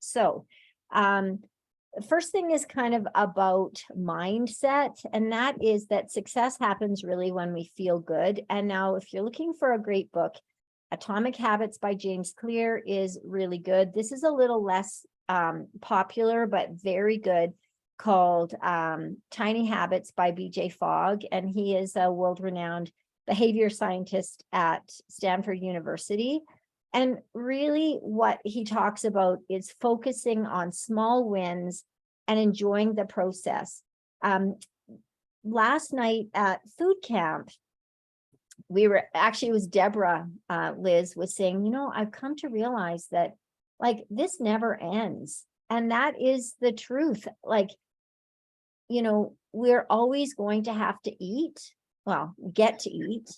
So, the first thing is kind of about mindset, and that is that success happens really when we feel good. And now, if you're looking for a great book, Atomic Habits by James Clear is really good. This is a little less popular, but very good, called Tiny Habits by BJ Fogg. And he is a world-renowned behavior scientist at Stanford University. And really what he talks about is focusing on small wins and enjoying the process. Last night at food camp, it was Deborah, Liz was saying, I've come to realize that like this never ends. And that is the truth. Like, we're always going to have to eat, get to eat.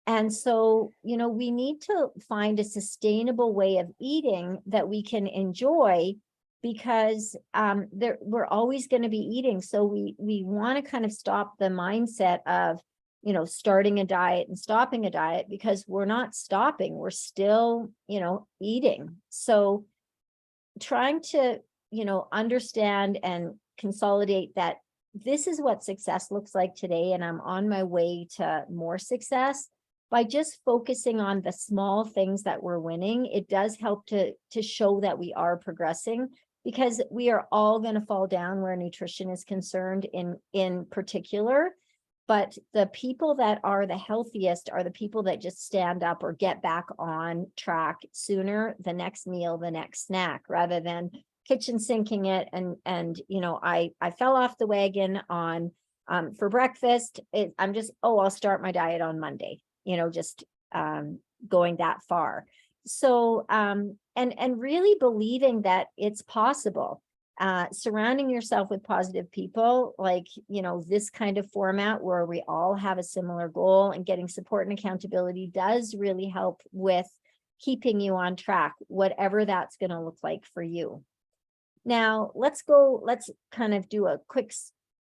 And so, we need to find a sustainable way of eating that we can enjoy, because we're always going to be eating. So we want to kind of stop the mindset of, starting a diet and stopping a diet, because we're not stopping, we're still, eating. So trying to, understand and consolidate that this is what success looks like today, and I'm on my way to more success. By just focusing on the small things that we're winning, it does help to show that we are progressing, because we are all going to fall down where nutrition is concerned in particular. But the people that are the healthiest are the people that just stand up or get back on track sooner, the next meal, the next snack, rather than kitchen sinking it. And I fell off the wagon on for breakfast. I'm just, I'll start my diet on Monday, just going that far. So and really believing that it's possible. Surrounding yourself with positive people, like, this kind of format where we all have a similar goal, and getting support and accountability does really help with keeping you on track, whatever that's going to look like for you. Now, let's kind of do a quick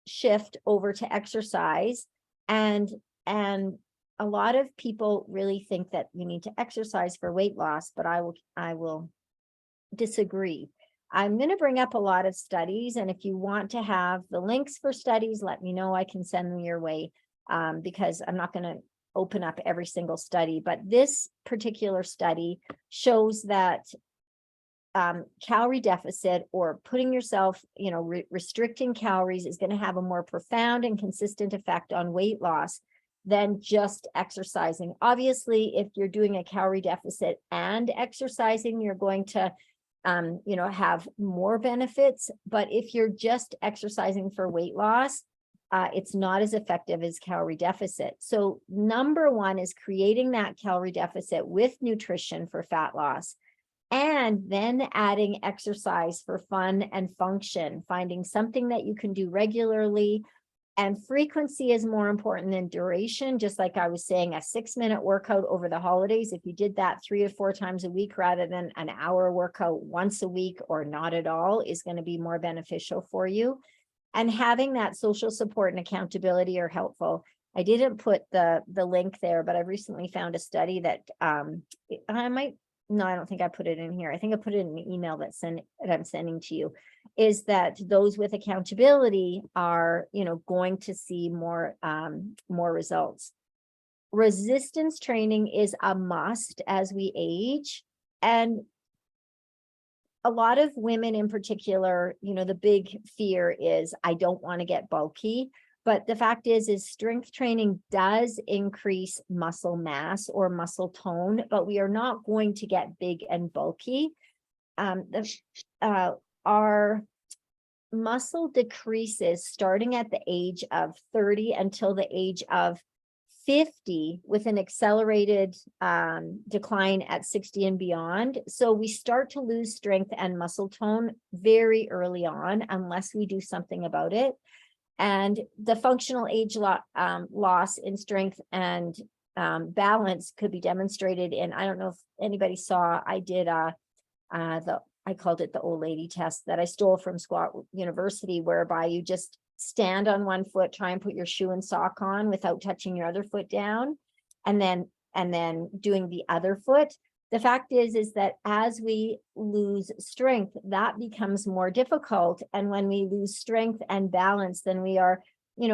shift over to exercise. And a lot of people really think that you need to exercise for weight loss, but I will disagree. I'm going to bring up a lot of studies, and if you want to have the links for studies, let me know. I can send them your way, because I'm not going to open up every single study. But this particular study shows that calorie deficit, or putting yourself, restricting calories, is going to have a more profound and consistent effect on weight loss than just exercising. Obviously, if you're doing a calorie deficit and exercising, you're going to have more benefits. But if you're just exercising for weight loss, it's not as effective as calorie deficit. So number one is creating that calorie deficit with nutrition for fat loss, and then adding exercise for fun and function, finding something that you can do regularly. And frequency is more important than duration. Just like I was saying, a 6-minute workout over the holidays, if you did that 3 or 4 times a week rather than an hour workout once a week or not at all, is going to be more beneficial for you. And having that social support and accountability are helpful. I didn't put the link there, but I've recently found a study that I don't think I put it in here. I think I put it in the email that I'm sending to you, is that those with accountability are, going to see more results. Resistance training is a must as we age. And a lot of women in particular, the big fear is, I don't want to get bulky. But the fact is strength training does increase muscle mass or muscle tone, but we are not going to get big and bulky. Our muscle decreases starting at the age of 30 until the age of 50, with an accelerated decline at 60 and beyond. So we start to lose strength and muscle tone very early on, unless we do something about it. And the functional age loss in strength and balance could be demonstrated in, I don't know if anybody saw, I did I called it the old lady test that I stole from Squat University, whereby you just stand on one foot, try and put your shoe and sock on without touching your other foot down, and then doing the other foot. the fact is that as we lose strength, that becomes more difficult. And when we lose strength and balance, then we are,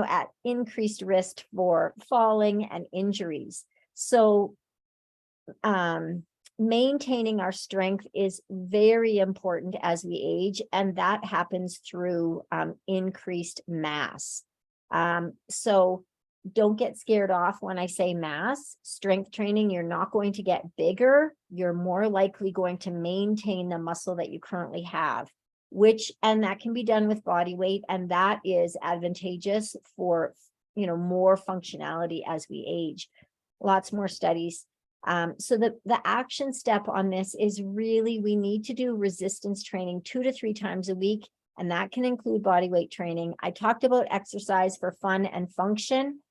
at increased risk for falling and injuries. So, maintaining our strength is very important as we age, and that happens through increased mass. So don't get scared off when I say mass. Strength training, you're not going to get bigger. You're more likely going to maintain the muscle that you currently have, and that can be done with body weight, and that is advantageous for, more functionality as we age. Lots more studies. So the action step on this is really, we need to do resistance training 2 to 3 times a week, and that can include body weight training. I talked about exercise for fun and function.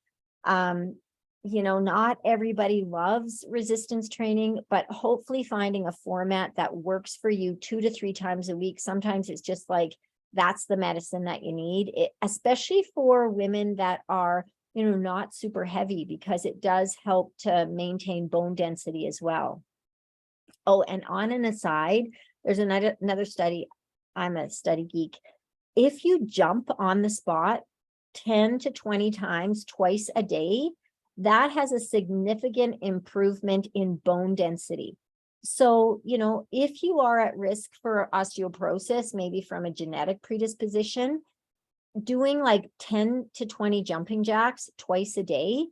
Not everybody loves resistance training, but hopefully finding a format that works for you 2 to 3 times a week. Sometimes it's just like, that's the medicine that you need, especially for women that are, not super heavy, because it does help to maintain bone density as well. Oh, and on an aside, there's another study. I'm a study geek. If you jump on the spot 10 to 20 times twice a day, that has a significant improvement in bone density. So, if you are at risk for osteoporosis, maybe from a genetic predisposition, doing like 10 to 20 jumping jacks twice a day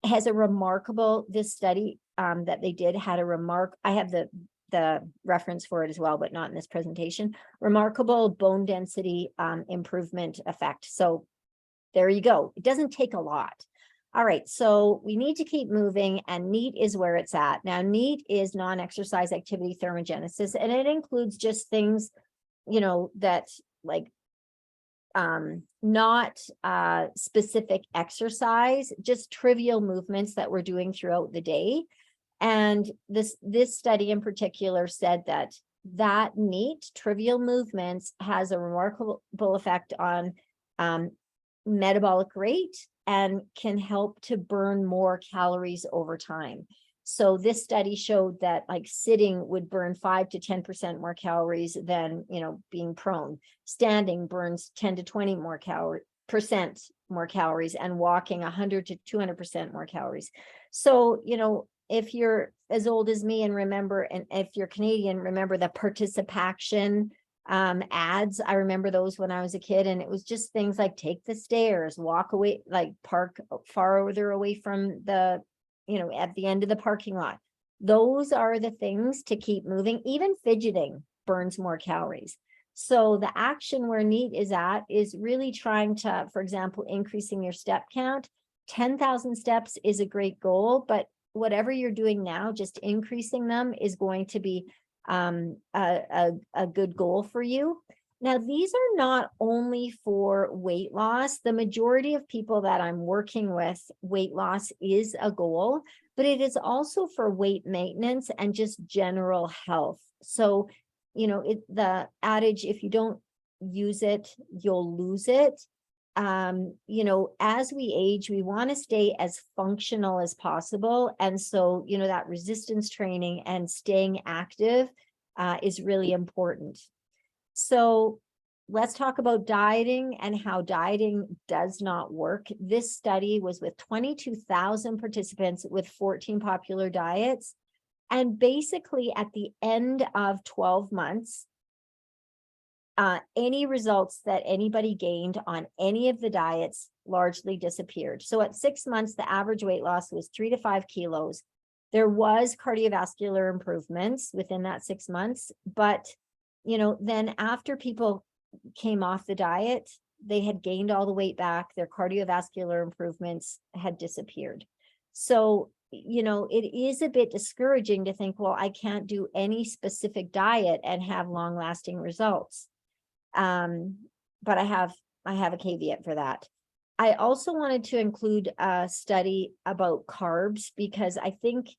has this study that they did had I have the reference for it as well, but not in this presentation, remarkable bone density improvement effect. So there you go. It doesn't take a lot. All right, so we need to keep moving, and NEAT is where it's at. Now, NEAT is non-exercise activity thermogenesis, and it includes just things, that like not specific exercise, just trivial movements that we're doing throughout the day. And this study in particular said that NEAT, trivial movements, has a remarkable effect on metabolic rate and can help to burn more calories over time. So this study showed that like sitting would burn 5 to 10% more calories than, being prone. Standing burns 10 to 20 more percent more calories, and walking 100 to 200% more calories. So, if you're as old as me and remember, and if you're Canadian, remember the participation ads. I remember those when I was a kid, and it was just things like take the stairs, walk away, like park farther away from the, at the end of the parking lot. Those are the things to keep moving. Even fidgeting burns more calories. So the action where NEAT is at is really trying to, for example, increasing your step count. 10,000 steps is a great goal, but whatever you're doing now, just increasing them is going to be a good goal for you. Now, these are not only for weight loss. The majority of people that I'm working with, weight loss is a goal, but it is also for weight maintenance and just general health. So, the adage, if you don't use it, you'll lose it. As we age, we want to stay as functional as possible. And so, that resistance training and staying active is really important. So let's talk about dieting and how dieting does not work. This study was with 22,000 participants with 14 popular diets. And basically at the end of 12 months, any results that anybody gained on any of the diets largely disappeared. So at 6 months, the average weight loss was 3 to 5 kilos. There was cardiovascular improvements within that 6 months, but then after people came off the diet, they had gained all the weight back. Their cardiovascular improvements had disappeared. So, it is a bit discouraging to think, well, I can't do any specific diet and have long-lasting results. But I have a caveat for that. I also wanted to include a study about carbs, because I think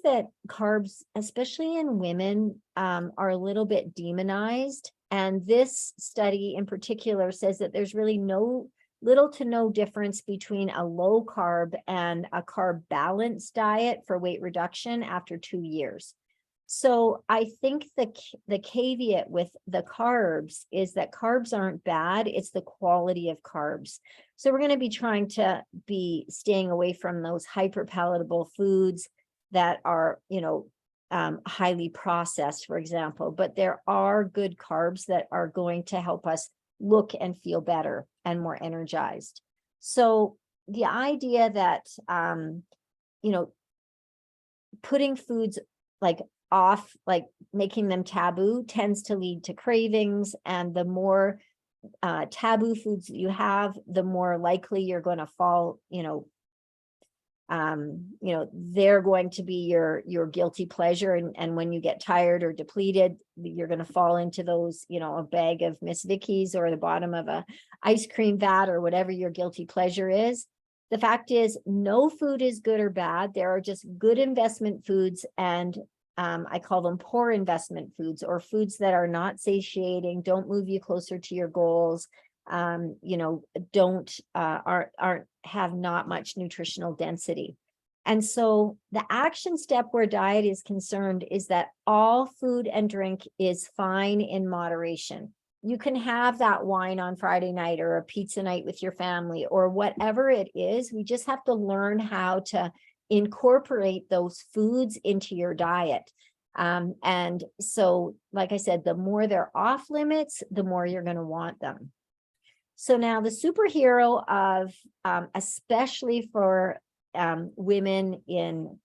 that carbs, especially in women, are a little bit demonized. And this study in particular says that there's really no little to no difference between a low carb and a carb balanced diet for weight reduction after 2 years. So I think the caveat with the carbs is that carbs aren't bad, it's the quality of carbs. So we're going to be trying to be staying away from those hyper palatable foods that are, highly processed, for example, but there are good carbs that are going to help us look and feel better and more energized. So the idea that, putting foods like off, like making them taboo, tends to lead to cravings. And the more taboo foods you have, the more likely you're going to fall, they're going to be your guilty pleasure. And when you get tired or depleted, you're going to fall into those, a bag of Miss Vicky's or the bottom of a ice cream vat or whatever your guilty pleasure is. The fact is, no food is good or bad. There are just good investment foods, and I call them poor investment foods, or foods that are not satiating, don't move you closer to your goals, don't aren't have not much nutritional density. And so the action step where diet is concerned is that all food and drink is fine in moderation. You can have that wine on Friday night or a pizza night with your family or whatever it is. We just have to learn how to incorporate those foods into your diet. And so, like I said, the more they're off limits, the more you're going to want them. So now the superhero of, especially for women in,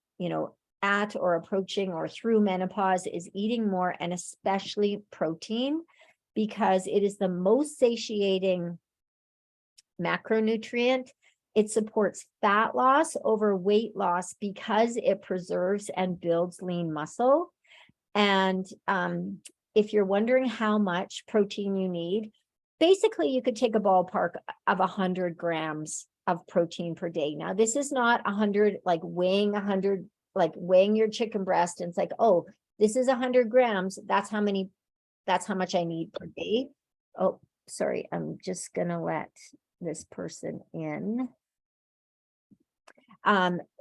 at or approaching or through menopause, is eating more, and especially protein, because it is the most satiating macronutrient. It supports fat loss over weight loss because it preserves and builds lean muscle. And if you're wondering how much protein you need, basically you could take a ballpark of 100 grams of protein per day. Now, this is not 100, like weighing 100, like weighing your chicken breast. And it's like, oh, this is 100 grams. That's how much I need per day. Oh, sorry. I'm just going to let this person in.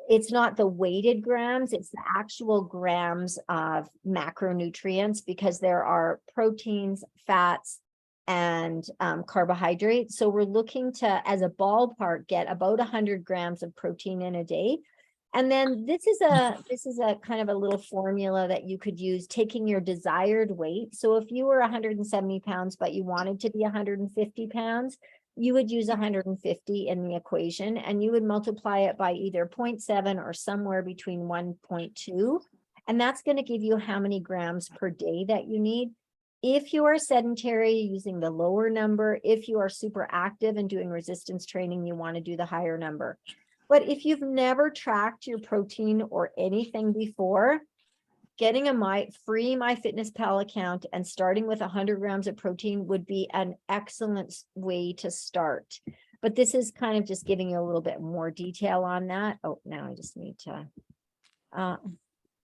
It's not the weighted grams, it's the actual grams of macronutrients, because there are proteins, fats, and carbohydrates. So we're looking to, as a ballpark, get about 100 grams of protein in a day. And then this is a kind of a little formula that you could use, taking your desired weight. So if you were 170 pounds, but you wanted to be 150 pounds, you would use 150 in the equation, and you would multiply it by either 0.7 or somewhere between 1.2. And that's going to give you how many grams per day that you need. If you are sedentary, using the lower number. If you are super active and doing resistance training, you want to do the higher number. But if you've never tracked your protein or anything before, getting a free MyFitnessPal account and starting with 100 grams of protein would be an excellent way to start. But this is kind of just giving you a little bit more detail on that. Oh, now I just need to,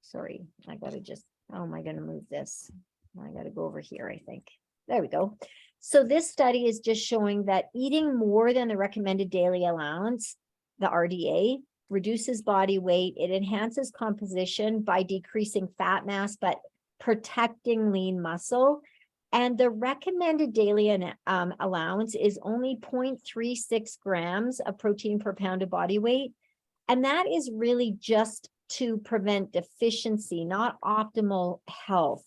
sorry, I got to just, how am I going to move this? I got to go over here, I think. There we go. So this study is just showing that eating more than the recommended daily allowance, the RDA, reduces body weight. It enhances composition by decreasing fat mass, but protecting lean muscle. And the recommended daily allowance is only 0.36 grams of protein per pound of body weight. And that is really just to prevent deficiency, not optimal health.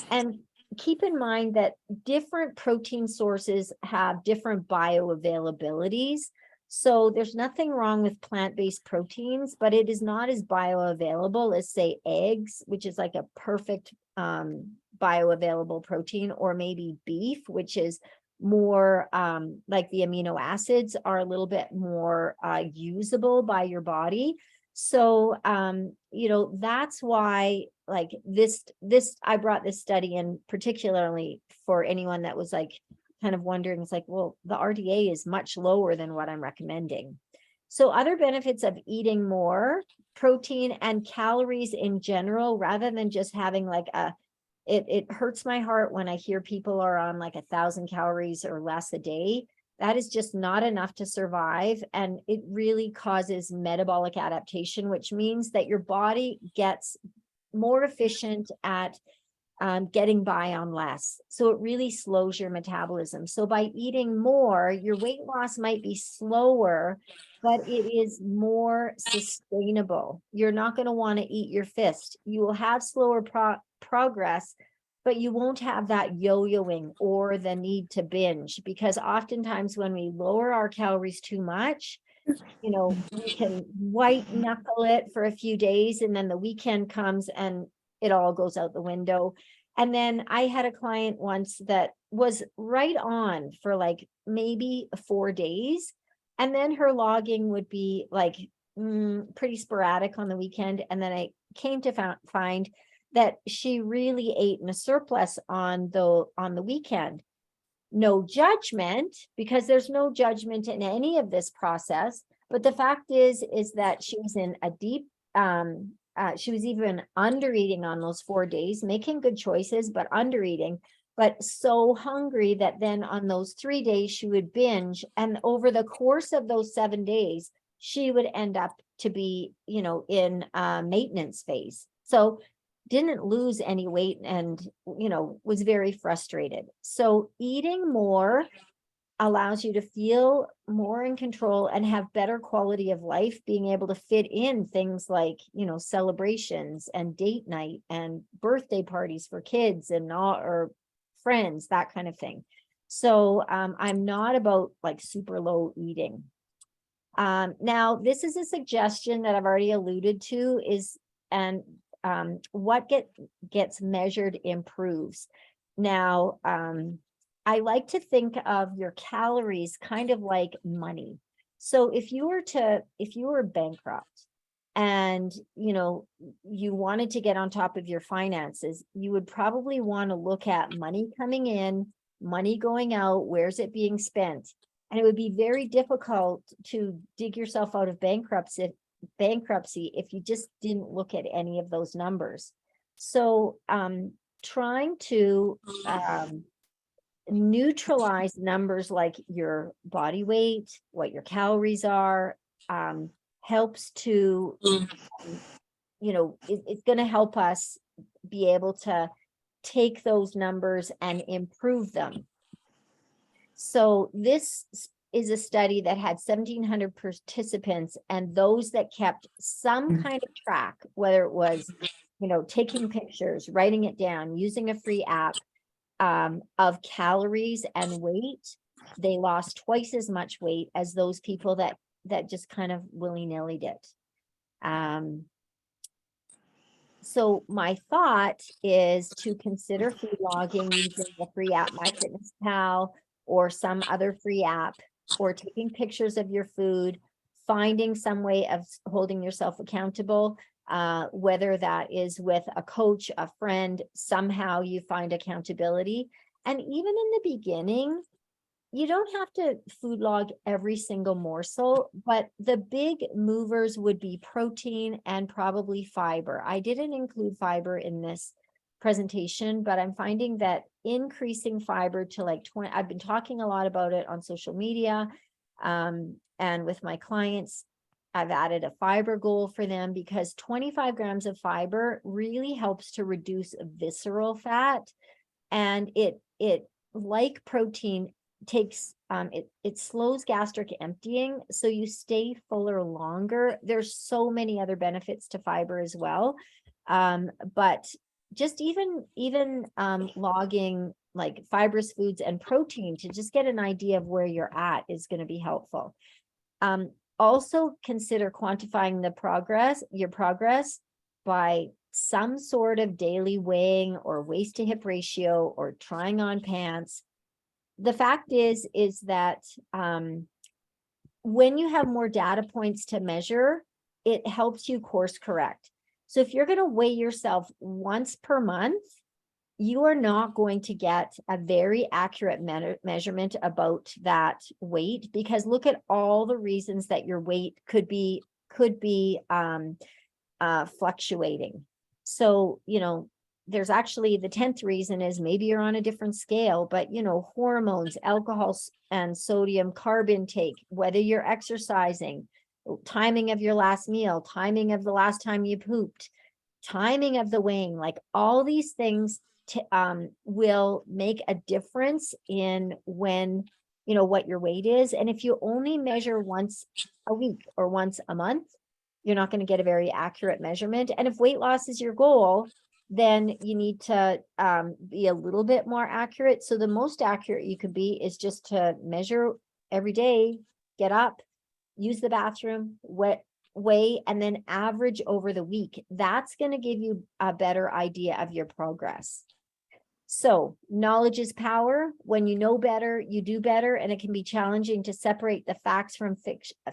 And keep in mind that different protein sources have different bioavailabilities. So there's nothing wrong with plant-based proteins, but it is not as bioavailable as, say, eggs, which is like a perfect bioavailable protein, or maybe beef, which is more like the amino acids are a little bit more usable by your body. So, that's why, like this, I brought this study in particularly for anyone that was like, kind of wondering, it's like, well, the RDA is much lower than what I'm recommending. So other benefits of eating more protein and calories in general, rather than just having like it hurts my heart when I hear people are on like 1,000 calories or less a day. that is just not enough to survive. And it really causes metabolic adaptation, which means that your body gets more efficient at getting by on less. So it really slows your metabolism. So by eating more, your weight loss might be slower, but it is more sustainable. You're not going to want to eat your fist. You will have slower progress, but you won't have that yo-yoing or the need to binge, because oftentimes when we lower our calories too much, we can white knuckle it for a few days, and then the weekend comes and it all goes out the window. And then I had a client once that was right on for like maybe 4 days. And then her logging would be like pretty sporadic on the weekend. And then I came to find that she really ate in a surplus on the weekend. No judgment, because there's no judgment in any of this process. But the fact is that she was in a deep, she was even under eating on those 4 days, making good choices, but under eating, but so hungry that then on those 3 days she would binge. And over the course of those 7 days, she would end up to be, in a maintenance phase. So didn't lose any weight and, was very frustrated. So eating more allows you to feel more in control and have better quality of life, being able to fit in things like, celebrations and date night and birthday parties for kids and or friends, that kind of thing. So I'm not about like super low eating. Now, this is a suggestion that I've already alluded to what gets measured improves. Now, I like to think of your calories kind of like money. So if you were bankrupt and, you wanted to get on top of your finances, you would probably want to look at money coming in, money going out, where's it being spent? And it would be very difficult to dig yourself out of bankruptcy if you just didn't look at any of those numbers. So trying to neutralize numbers like your body weight, what your calories are, helps to, it's going to help us be able to take those numbers and improve them. So this is a study that had 1,700 participants, and those that kept some kind of track, whether it was, taking pictures, writing it down, using a free app, of calories and weight, they lost twice as much weight as those people that just kind of willy-nilly did. So my thought is to consider food logging using the free app MyFitnessPal or some other free app, or taking pictures of your food, finding some way of holding yourself accountable, whether that is with a coach, a friend, somehow you find accountability. And even in the beginning, you don't have to food log every single morsel, but the big movers would be protein and probably fiber. I didn't include fiber in this presentation, but I'm finding that increasing fiber to like 20, I've been talking a lot about it on social media, and with my clients, I've added a fiber goal for them, because 25 grams of fiber really helps to reduce visceral fat. And it like protein takes, it slows gastric emptying, so you stay fuller longer. There's so many other benefits to fiber as well. But just even logging like fibrous foods and protein to just get an idea of where you're at is going to be helpful. Also consider quantifying your progress by some sort of daily weighing or waist to hip ratio or trying on pants. The fact is that when you have more data points to measure, it helps you course correct. So if you're going to weigh yourself once per month, you are not going to get a very accurate measurement about that weight, because look at all the reasons that your weight could be fluctuating. So, there's actually the 10th reason is maybe you're on a different scale, but you know, hormones, alcohol and sodium carb intake, whether you're exercising, timing of your last meal, timing of the last time you pooped, timing of the weighing, like all these things will make a difference in when, you know, what your weight is. And if you only measure once a week or once a month, you're not going to get a very accurate measurement. And if weight loss is your goal, then you need to be a little bit more accurate. So the most accurate you could be is just to measure every day, get up, use the bathroom, weigh, and then average over the week. That's going to give you a better idea of your progress. So knowledge is power. When you know better, you do better, and it can be challenging to separate the facts from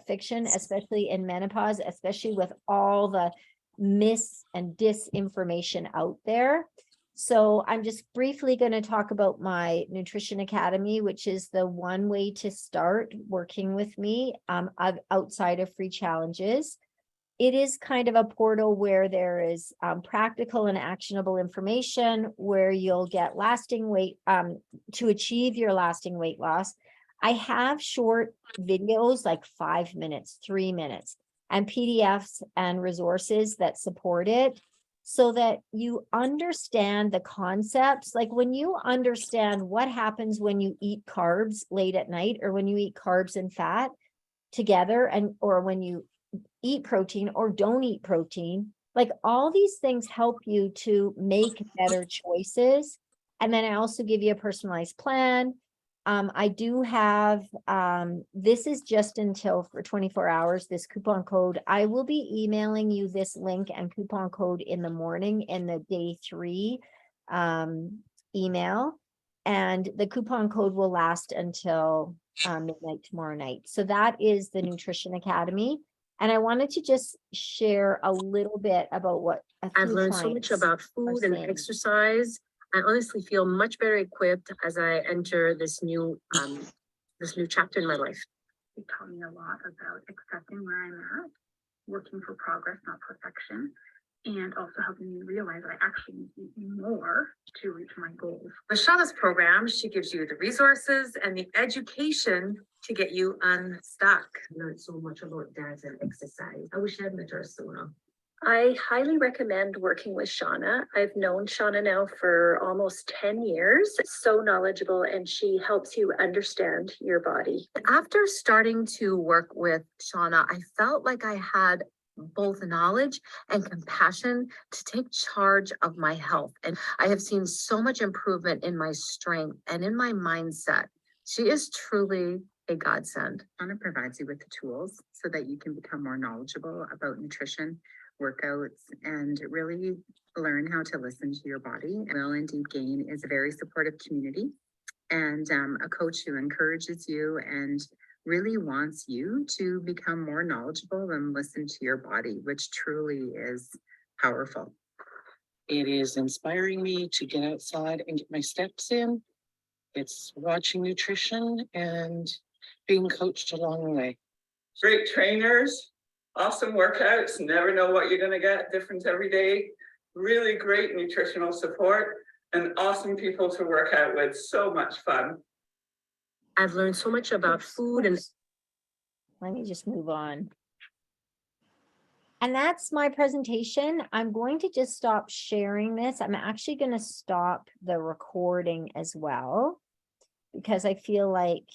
fiction, especially in menopause, especially with all the mis and disinformation out there. So I'm just briefly going to talk about my Nutrition Academy, which is the one way to start working with me outside of free challenges. It is kind of a portal where there is practical and actionable information where you'll get lasting weight to achieve your lasting weight loss. I have short videos like 5 minutes, 3 minutes, and PDFs and resources that support it so that you understand the concepts. Like when you understand what happens when you eat carbs late at night, or when you eat carbs and fat together, and or when you eat protein or don't eat protein, like all these things help you to make better choices. And then I also give you a personalized plan. I do have, this is just until for 24 hours, this coupon code. I will be emailing you this link and coupon code in the morning in the day 3 email. And the coupon code will last until midnight tomorrow night. So that is the Nutrition Academy. And I wanted to just share a little bit about what I've learned so much about food and exercise. I honestly feel much better equipped as I enter this new chapter in my life. It taught me a lot about accepting where I'm at, working for progress, not perfection, and also helping me realize I actually need to do more to reach my goals. With Shauna's program, she gives you the resources and the education to get you unstuck. I learned so much about diet and exercise. I wish I had met her sooner. I highly recommend working with Shauna. I've known Shauna now for almost 10 years. So knowledgeable, and she helps you understand your body. After starting to work with Shauna, I felt like I had both knowledge and compassion to take charge of my health. And I have seen so much improvement in my strength and in my mindset. She is truly a godsend. Shauna provides you with the tools so that you can become more knowledgeable about nutrition, workouts, and really learn how to listen to your body. Will Indeed Gain is a very supportive community and a coach who encourages you and really wants you to become more knowledgeable and listen to your body, which truly is powerful. It is inspiring me to get outside and get my steps in. It's watching nutrition and being coached along the way. Great trainers, awesome workouts, never know what you're going to get, different every day. Really great nutritional support and awesome people to work out with. So much fun. I've learned so much about food and... Let me just move on. And that's my presentation. I'm going to just stop sharing this. I'm actually going to stop the recording as well, because I feel like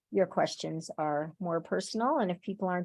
your questions are more personal. And if people aren't